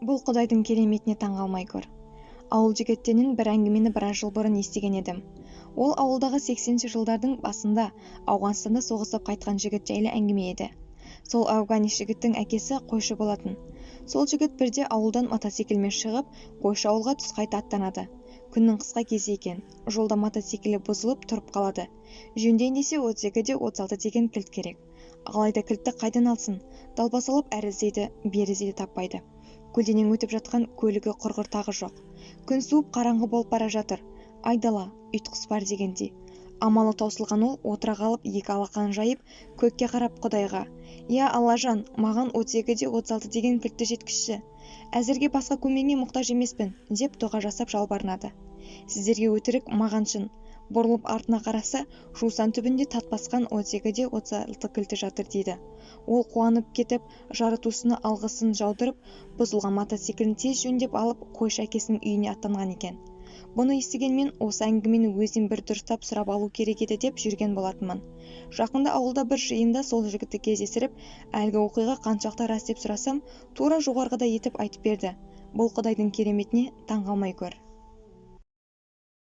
Бұл Құдайдың кереметіне таңғалмай көр. Ауыл жігіттерінен бір әңгімені біраз жыл бұрын естіген едім. Ол ауылдағы 80-ші жылдардың басында Ауғанстанда соғысып қайтқан жігіт жайлы әңгіме еді. Сол афганец жігіттің әкесі қойшы болатын. Сол жігіт бірде ауылдан мотоциклмен шығып, қойшы ауылға түс қайта аттанады. Күннің қысқа кезі екен. Жолда мотоциклі бұзылып тұрып қалады. Жөндейін десе 32-де 36 деген кілт керек. Алайда кілтті қайдан алсын? Далбаса алып әрі іздейді, бері іздейді, таппайды. Көлденең өтіп жатқан көлігі құрғыр тағы жоқ. Күн суып қараңғы болып бара жатыр. Айдала, ұйтқыс бар дегендей. Амалы таусылған ол отыра қалып екі алақанын жайып көкке қарап Құдайға: "Я Аллажан, маған 32-де 36 деген кілтті жеткізші. Әзірге басқа көмегіңе мұқтаж емеспін", деп дұға жасап жалбарынады. Сіздерге өтірік, маған шын. Бұрылып артына қараса, жусан түбінде тат басқан 32-де 36 кілті жатыр дейді. Ол қуанып кетіп, жаратушысына алғысын жаудырып, бұзылған мотоциклін тез жөндеп алып, қойшы әкесінің үйіне аттанған екен. Бұны естігенмен осы әңгімені өзім бір дұрыстап сұрап алу керек еді деп жүрген болатынмын. Жақында ауылда бір жиында сол жігітті кездестіріп, әлгі оқиға қаншалықты рас деп сұрасам, тура жоғарғыда етіп айтып берді. Бұл Құдайдың кереметіне таңғалмай көр.